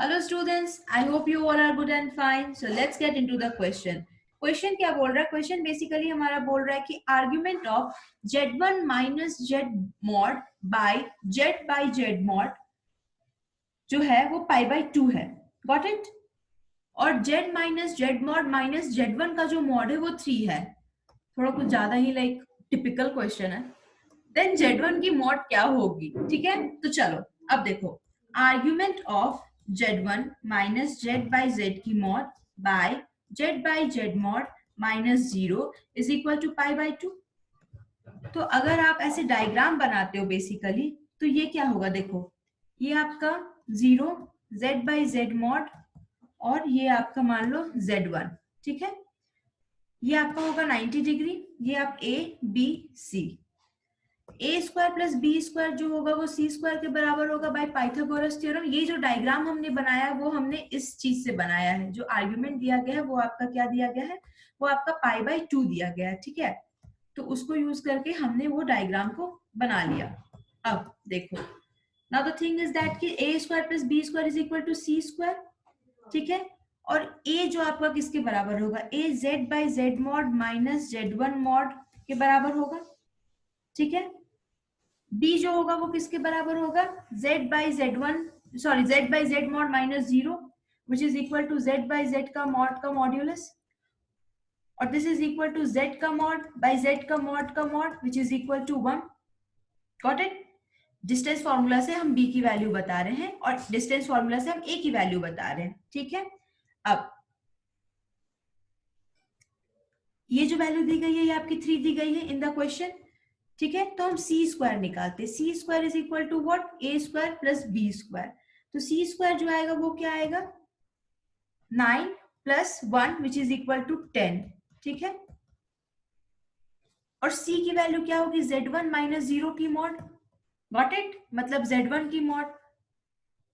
Hello students, I hope you all are good and fine. So let's get into the question. Question क्या बोल रहा है? Question basically हमारा बोल रहा है कि argument of z1 minus Z mod by Z mod जो है वो पाई बाय 2 है. Got it? और z minus Z mod minus z1 का जो मॉड है वो 3 है. थोड़ा कुछ ज्यादा ही लाइक टिपिकल क्वेश्चन है. देन z1 की मॉड क्या होगी? ठीक है, तो चलो अब देखो. Argument of z1 minus Z by z की mod by Z mod minus 0 is equal to pi by 2. तो अगर आप ऐसे डायग्राम बनाते हो बेसिकली तो ये क्या होगा? देखो, ये आपका 0 z बाई जेड मॉड और ये आपका मान लो z1. ठीक है, ये आपका होगा 90 डिग्री. ये आप a b c. A square plus B square जो होगा वो सी स्क्वायर के बराबर होगा बाय पाइथागोरस थ्योरम. ये जो डायग्राम हमने बनाया है वो हमने इस चीज से बनाया है. जो आर्ग्यूमेंट दिया गया है वो आपका क्या दिया गया है? वो आपका पाई बाय 2 दिया गया है. ठीक है, तो उसको यूज करके हमने वो डायग्राम को बना लिया. अब देखो, now the thing is that कि a square plus B square is equal to C square. ठीक है, और ए जो आपका किसके बराबर होगा? A z by Z mod minus z one mod के बराबर होगा. ठीक है, b जो होगा वो किसके बराबर होगा? z by Z one, sorry z by Z mod minus 0 which is equal to z बाई z का मॉड का मॉड्यूलस. और this is equal to z का मॉड बाई z का mod which is equal to 1. Got it? Distance formula से हम b की value बता रहे हैं और डिस्टेंस फॉर्मूला से हम a की वैल्यू बता रहे हैं. ठीक है, अब ये जो वैल्यू दी गई है ये आपकी 3 दी गई है इन द क्वेश्चन. ठीक है, तो हम सी स्क्वायर निकालते. C square is equal to what? A square plus B square. तो सी स्क्वायर जो आएगा वो क्या आएगा? 9 plus 1 which is equal to 10. ठीक है, और सी की वैल्यू क्या होगी? z1 माइनस 0 की मॉड. Got it? मतलब z1 की मॉड,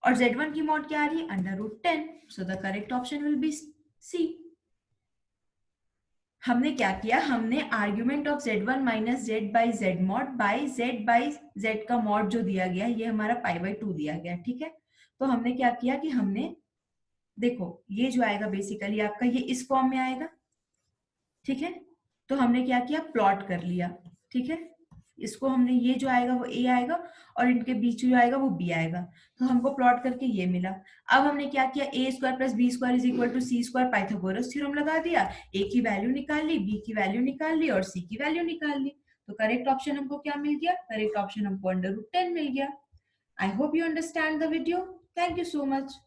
और z1 की मॉड क्या आ रही है? Under root 10. So the correct option will be C. हमने क्या किया? हमने argument of z1 minus Z by Z mod by Z का मॉड जो दिया गया ये हमारा पाई बाई 2 दिया गया. ठीक है, तो हमने क्या किया कि हमने देखो ये जो आएगा बेसिकली आपका ये इस फॉर्म में आएगा. ठीक है, तो हमने क्या किया? प्लॉट कर लिया. ठीक है, इसको हमने, ये जो आएगा वो a आएगा और इनके बीच जो आएगा वो b आएगा. तो हमको प्लॉट करके ये मिला. अब हमने क्या किया? a square plus B square is equal to C square Pythagoras theorem लगा दिया. a की वैल्यू निकाल ली, b की वैल्यू निकाल ली और c की वैल्यू निकाल ली. तो करेक्ट ऑप्शन हमको क्या मिल गया? करेक्ट ऑप्शन हमको अंडर रूट 10 मिल गया. I hope you understand the video. Thank you so much.